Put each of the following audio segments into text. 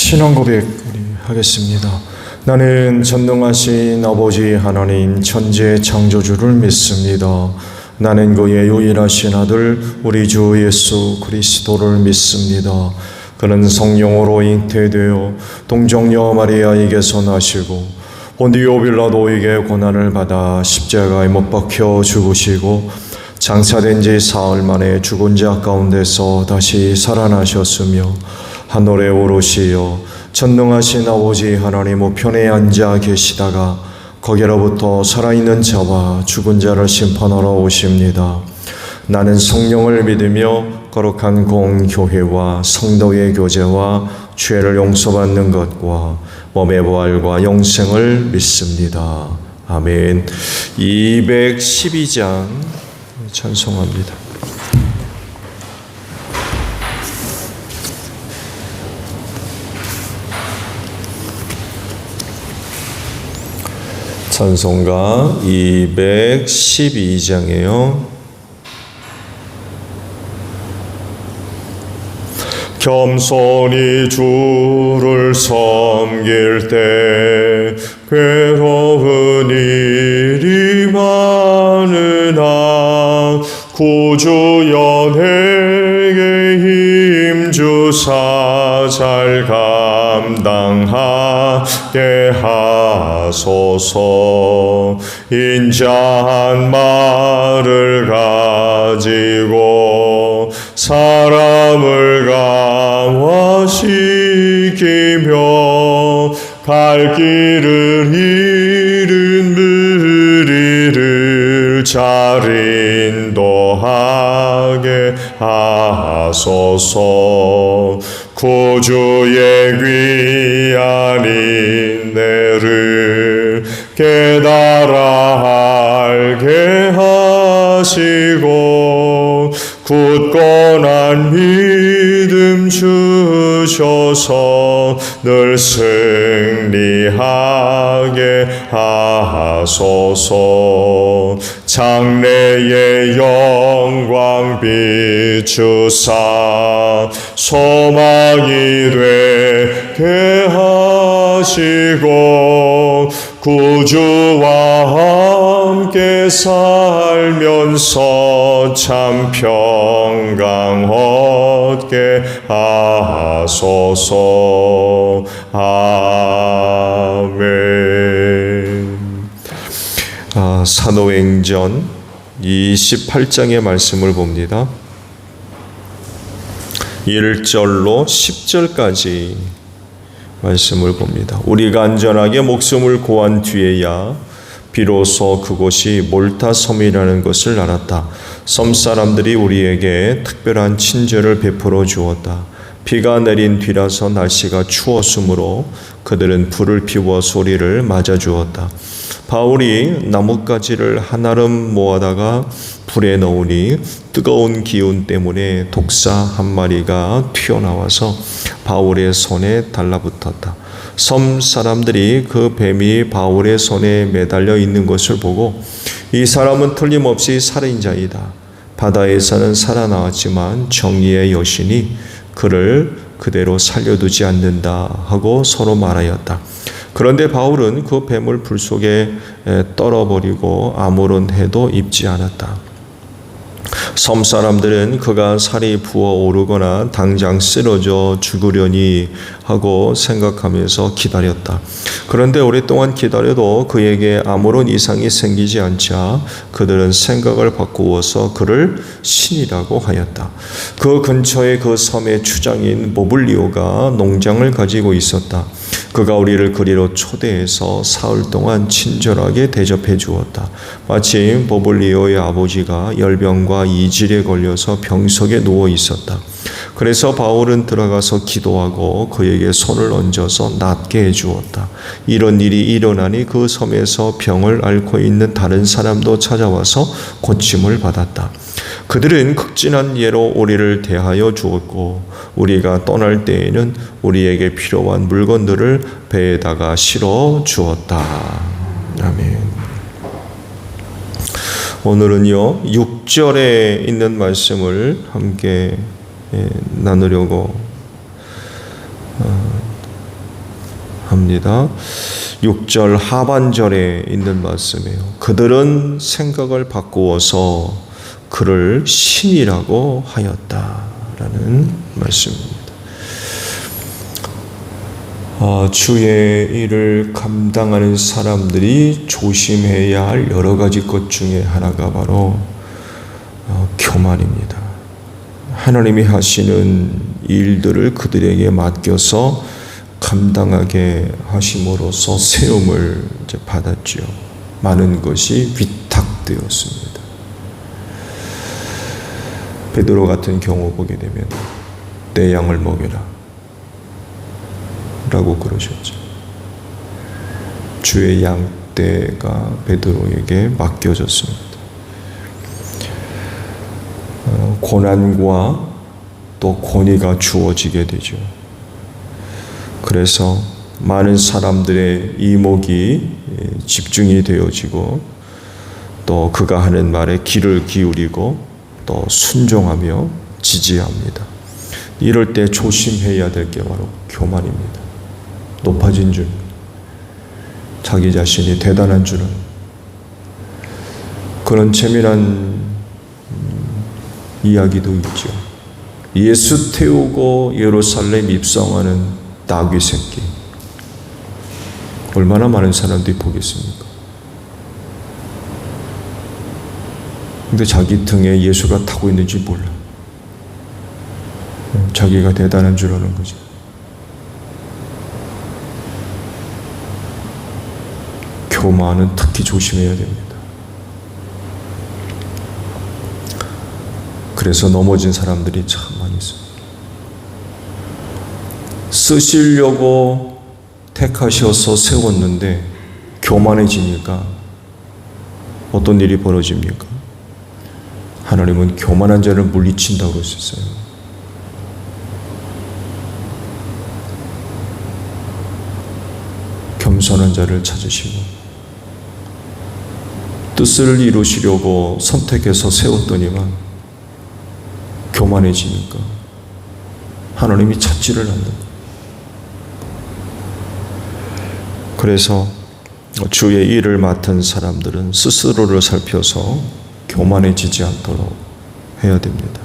신앙 고백 하겠습니다. 나는 전능하신 아버지 하나님 천지의 창조주를 믿습니다. 나는 그의 유일하신 아들 우리 주 예수 그리스도를 믿습니다. 그는 성령으로 잉태되어 동정녀 마리아에게서 나시고 본디오 빌라도에게 고난을 받아 십자가에 못 박혀 죽으시고 장사된 지 사흘 만에 죽은 자 가운데서 다시 살아나셨으며 하늘에 오르시어 전능하신 아버지 하나님 우편에 앉아 계시다가 거기로부터 살아있는 자와 죽은 자를 심판하러 오십니다. 나는 성령을 믿으며 거룩한 공교회와 성도의 교제와 죄를 용서받는 것과 몸의 부활과 영생을 믿습니다. 아멘. 212장 찬송합니다. 찬송가 212장이에요. 겸손히 주를 섬길 때 괴로운 일이 많으나 구주 연에게 힘주사 잘 감당하게 하소서. 인자한 말을 가지고 사람을 감화시키며 갈 길을 잃은 무리를 잘 인도하게 하소서. 구주의 귀한 인내를 깨달아 알게 하시고 굳건한 믿음 주셔서 늘 승리하게 하소서. 장래의 영광 비추사 소망이 되게 하시고 구주와 함께 살면서 참 평강 얻게 하소서. 아멘. 사도행전 28장의 말씀을 봅니다. 1절로 10절까지 말씀을 봅니다. 우리가 안전하게 목숨을 구한 뒤에야 비로소 그곳이 몰타 섬이라는 것을 알았다. 섬 사람들이 우리에게 특별한 친절을 베풀어 주었다. 비가 내린 뒤라서 날씨가 추웠으므로 그들은 불을 피워 소리를 맞아 주었다. 바울이 나뭇가지를 한아름 모아다가 불에 넣으니 뜨거운 기운 때문에 독사 한 마리가 튀어나와서 바울의 손에 달라붙었다. 섬 사람들이 그 뱀이 바울의 손에 매달려 있는 것을 보고 이 사람은 틀림없이 살인자이다. 바다에서는 살아나왔지만 정의의 여신이 그를 그대로 살려두지 않는다 하고 서로 말하였다. 그런데 바울은 그 뱀을 불 속에 떨어버리고 아무런 해도 입지 않았다. 섬 사람들은 그가 살이 부어오르거나 당장 쓰러져 죽으려니 하고 생각하면서 기다렸다. 그런데 오랫동안 기다려도 그에게 아무런 이상이 생기지 않자 그들은 생각을 바꾸어서 그를 신이라고 하였다. 그 근처에 그 섬의 추장인 모블리오가 농장을 가지고 있었다. 그가 우리를 그리로 초대해서 사흘 동안 친절하게 대접해 주었다. 마침 모블리오의 아버지가 열병과 이질에 걸려서 병석에 누워 있었다. 그래서 바울은 들어가서 기도하고 그에게 손을 얹어서 낫게 해주었다. 이런 일이 일어나니 그 섬에서 병을 앓고 있는 다른 사람도 찾아와서 고침을 받았다. 그들은 극진한 예로 우리를 대하여 주었고 우리가 떠날 때에는 우리에게 필요한 물건들을 배에다가 실어 주었다. 아멘. 오늘은요 6절에 있는 말씀을 함께 나누려고 합니다. 6절 하반절에 있는 말씀이에요. 그들은 생각을 바꾸어서 그를 신이라고 하였다라는 말씀입니다. 주의 일을 감당하는 사람들이 조심해야 할 여러 가지 것 중에 하나가 바로 교만입니다. 하나님이 하시는 일들을 그들에게 맡겨서 감당하게 하심으로써 세움을 받았죠. 많은 것이 위탁되었습니다. 베드로 같은 경우 보게 되면 내 양을 먹여라 라고 그러셨죠. 주의 양떼가 베드로에게 맡겨졌습니다. 고난과 또 권위가 주어지게 되죠. 그래서 많은 사람들의 이목이 집중이 되어지고 또 그가 하는 말에 귀를 기울이고 또 순종하며 지지합니다. 이럴 때 조심해야 될 게 바로 교만입니다. 높아진 줄, 자기 자신이 대단한 줄은 그런 재미난 이야기도 있죠. 예수 태우고 예루살렘 입성하는 나귀 새끼. 얼마나 많은 사람들이 보겠습니까? 근데 자기 등에 예수가 타고 있는지 몰라. 자기가 대단한 줄 아는 거죠. 교만은 특히 조심해야 됩니다. 그래서 넘어진 사람들이 참 많이 있습니다. 쓰시려고 택하셔서 세웠는데 교만해지니까 어떤 일이 벌어집니까? 하나님은 교만한 자를 물리친다고 그러셨어요. 겸손한 자를 찾으시고 뜻을 이루시려고 선택해서 세웠더니만 교만해지니까 하나님이 찾지를 않는다. 그래서 주의 일을 맡은 사람들은 스스로를 살펴서 교만해지지 않도록 해야 됩니다.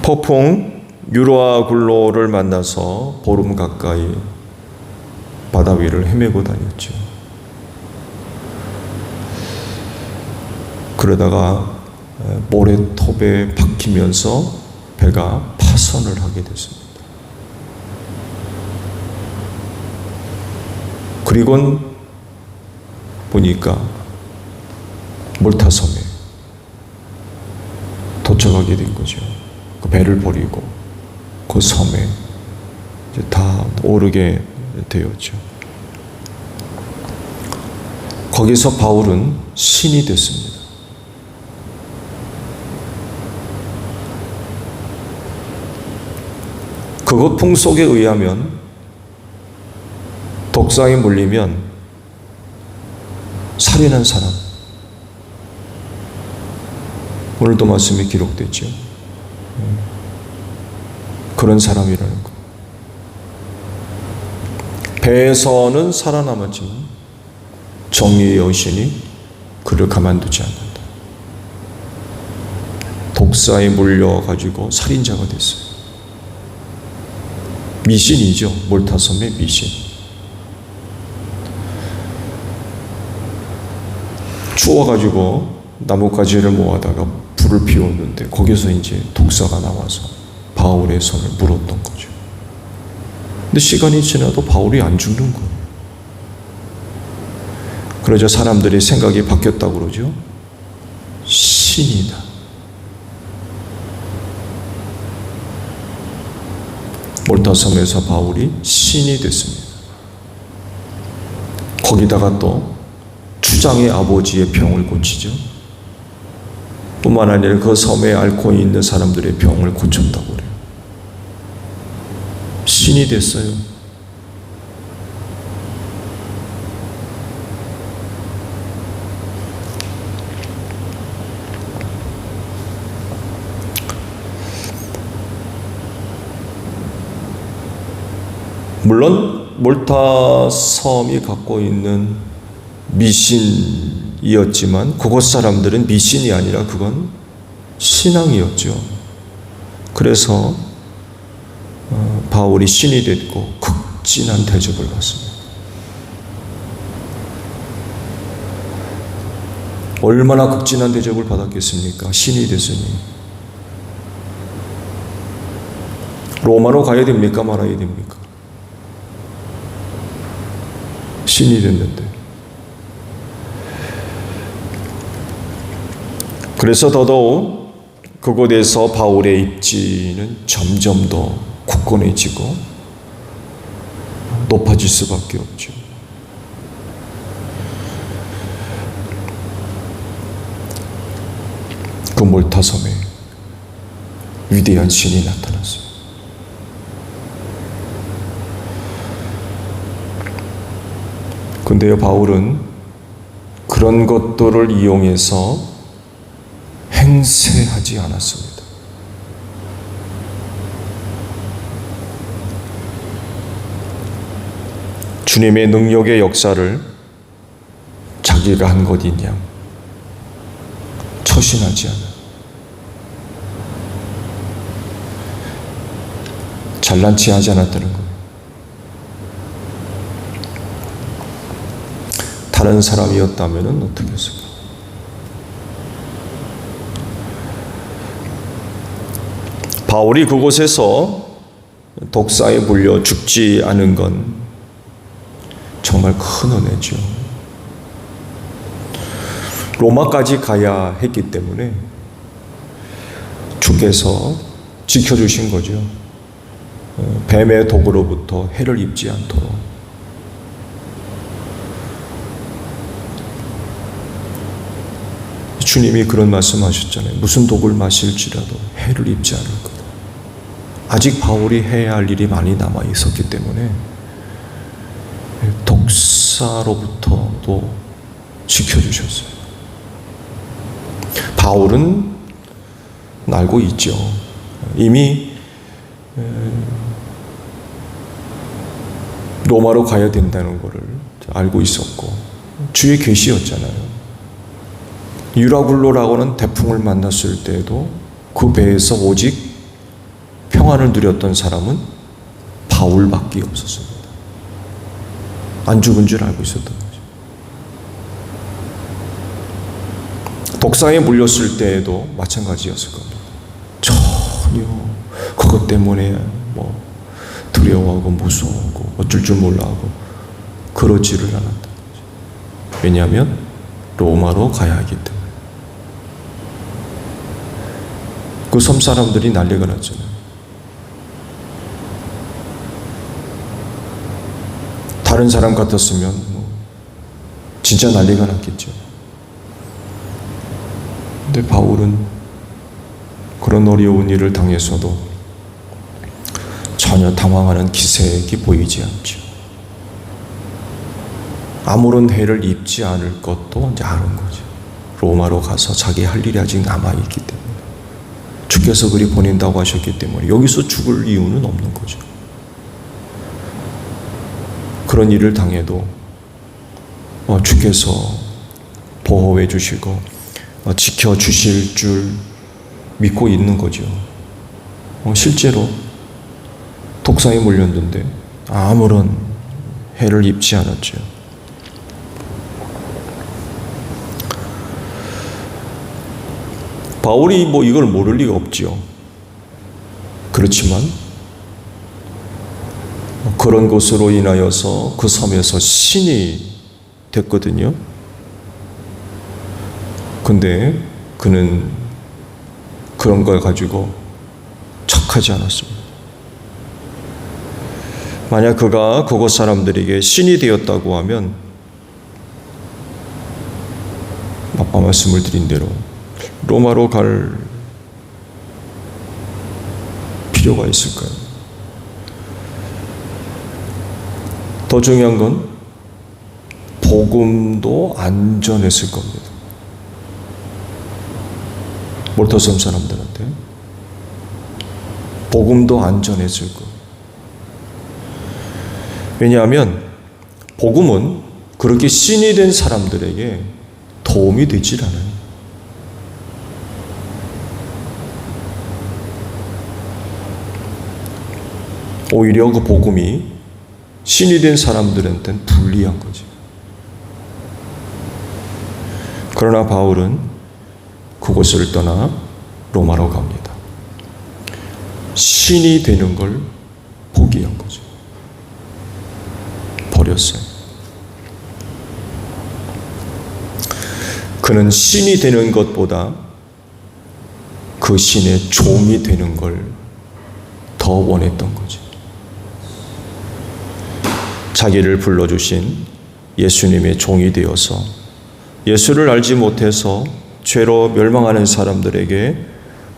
폭풍 유로아굴로를 만나서 보름 가까이 바다 위를 헤매고 다녔죠. 그러다가 모래톱에 박히면서 배가 파선을 하게 됐습니다. 그리고 보니까 몰타섬에 도착하게 된 거죠. 그 배를 버리고 그 섬에 이제 다 오르게 되었죠. 거기서 바울은 신이 됐습니다. 그것 풍속에 의하면 독사에 물리면 살인한 사람, 오늘도 말씀이 기록됐죠. 그런 사람이라는 거. 배에서는 살아남았지만 정의의 여신이 그를 가만두지 않는다. 독사에 물려가지고 살인자가 됐어요. 미신이죠. 몰타섬의 미신. 추워가지고 나뭇가지를 모아다가 불을 피웠는데 거기서 이제 독사가 나와서 바울의 손을 물었던 거죠. 근데 시간이 지나도 바울이 안 죽는 거예요. 그러자 사람들이 생각이 바뀌었다고 그러죠. 신이다. 몰타섬에서 바울이 신이 됐습니다. 거기다가 또 추장의 아버지의 병을 고치죠. 뿐만 아니라 그 섬에 앓고 있는 사람들의 병을 고쳤다고 그래요. 신이 됐어요. 물론 몰타 섬이 갖고 있는 미신이었지만 그곳 사람들은 미신이 아니라 그건 신앙이었죠. 그래서 바울이 신이 됐고 극진한 대접을 받습니다. 얼마나 극진한 대접을 받았겠습니까? 신이 됐으니. 로마로 가야 됩니까? 말아야 됩니까? 신이 됐는데. 그래서 더더욱 그곳에서 바울의 입지는 점점 더 굳건해지고 높아질 수밖에 없죠. 그 몰타섬에 위대한 신이 나타났어요. 근데요, 바울은 그런 것들을 이용해서 행세하지 않았습니다. 주님의 능력의 역사를 자기가 한 것이냐 처신하지 않아. 잘난 체하지 않았다는 거예요. 다른 사람이었다면 어떻게 했을까? 바울이 그곳에서 독사에 물려 죽지 않은 건 정말 큰 은혜죠. 로마까지 가야 했기 때문에 주께서 지켜주신 거죠. 뱀의 독으로부터 해를 입지 않도록. 주님이 그런 말씀하셨잖아요. 무슨 독을 마실지라도 해를 입지 않을 거다. 아직 바울이 해야 할 일이 많이 남아 있었기 때문에 독사로부터도 지켜주셨어요. 바울은 알고 있죠. 이미 로마로 가야 된다는 것을 알고 있었고 주의 계시였잖아요. 유라굴로라고는 태풍을 만났을 때에도 그 배에서 오직 평안을 누렸던 사람은 바울밖에 없었습니다. 안 죽은 줄 알고 있었던 거죠. 독사에 물렸을 때에도 마찬가지였을 겁니다. 전혀 그것 때문에 두려워하고 무서워하고 어쩔 줄 몰라하고 그러지를 않았다는 거죠. 왜냐하면 로마로 가야 하기 때문에. 그 섬 사람들이 난리가 났잖아요. 다른 사람 같았으면 진짜 난리가 났겠죠. 근데 바울은 그런 어려운 일을 당해서도 전혀 당황하는 기색이 보이지 않죠. 아무런 해를 입지 않을 것도 이제 아는 거죠. 로마로 가서 자기 할 일이 아직 남아있기 때문에. 주께서 그리 보낸다고 하셨기 때문에 여기서 죽을 이유는 없는 거죠. 그런 일을 당해도 주께서 보호해 주시고 지켜주실 줄 믿고 있는 거죠. 실제로 독사에 물렸는데 아무런 해를 입지 않았죠. 바울이 이걸 모를 리가 없지요. 그렇지만 그런 것으로 인하여서 그 섬에서 신이 됐거든요. 근데 그는 그런 걸 가지고 척하지 않았습니다. 만약 그가 그곳 사람들에게 신이 되었다고 하면 아까 말씀을 드린 대로 로마로 갈 필요가 있을까요? 더 중요한 건 복음도 안전했을 겁니다. 몰타섬 사람들한테 복음도 안전했을 거. 왜냐하면 복음은 그렇게 신이 된 사람들에게 도움이 되질 않아요. 오히려 그 복음이 신이 된 사람들한테는 불리한 거지. 그러나 바울은 그곳을 떠나 로마로 갑니다. 신이 되는 걸 포기한 거죠. 버렸어요. 그는 신이 되는 것보다 그 신의 종이 되는 걸 더 원했던 거죠. 자기를 불러주신 예수님의 종이 되어서 예수를 알지 못해서 죄로 멸망하는 사람들에게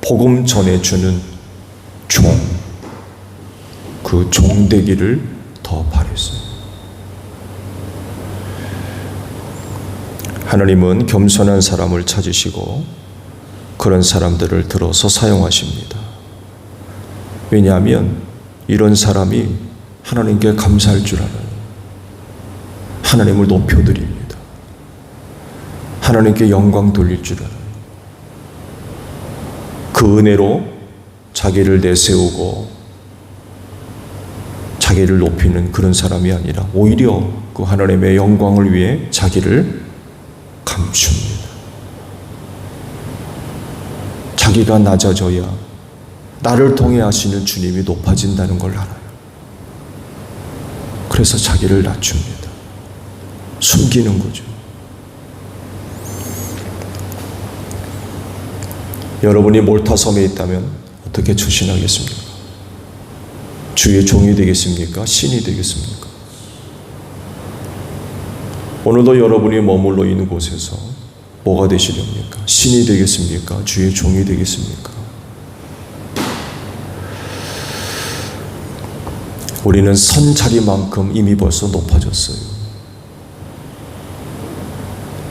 복음 전해주는 종, 그 종되기를 더 바랬어요. 하나님은 겸손한 사람을 찾으시고 그런 사람들을 들어서 사용하십니다. 왜냐하면 이런 사람이 하나님께 감사할 줄 알아요. 하나님을 높여드립니다. 하나님께 영광 돌릴 줄 알아요. 그 은혜로 자기를 내세우고 자기를 높이는 그런 사람이 아니라 오히려 그 하나님의 영광을 위해 자기를 감춥니다. 자기가 낮아져야 나를 통해 하시는 주님이 높아진다는 걸 알아요. 그래서 자기를 낮춥니다. 숨기는 거죠. 여러분이 몰타섬에 있다면 어떻게 처신하겠습니까? 주의 종이 되겠습니까? 신이 되겠습니까? 오늘도 여러분이 머물러 있는 곳에서 뭐가 되시렵니까? 신이 되겠습니까? 주의 종이 되겠습니까? 우리는 선 자리만큼 이미 벌써 높아졌어요.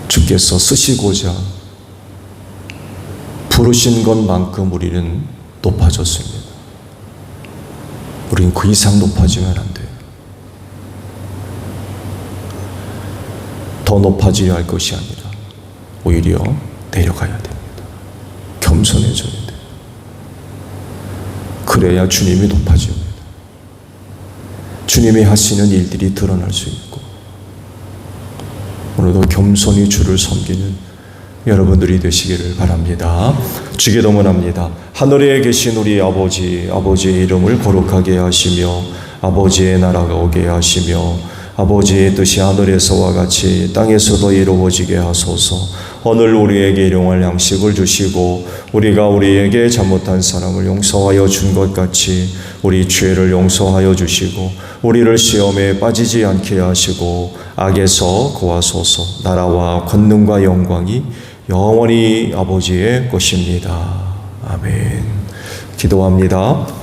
주께서 쓰시고자 부르신 것만큼 우리는 높아졌습니다. 우린 그 이상 높아지면 안 돼요. 더 높아지려 할 것이 아니라 오히려 내려가야 됩니다. 겸손해져야 돼요. 그래야 주님이 높아집니다. 주님이 하시는 일들이 드러날 수 있고 오늘도 겸손히 주를 섬기는 여러분들이 되시기를 바랍니다. 주께 도문합니다. 하늘에 계신 우리 아버지, 아버지의 이름을 거룩하게 하시며 아버지의 나라가 오게 하시며 아버지의 뜻이 하늘에서와 같이 땅에서도 이루어지게 하소서. 오늘 우리에게 일용할 양식을 주시고 우리가 우리에게 잘못한 사람을 용서하여 준 것 같이 우리 죄를 용서하여 주시고 우리를 시험에 빠지지 않게 하시고 악에서 구하소서. 나라와 권능과 영광이 영원히 아버지의 것입니다. 아멘. 기도합니다.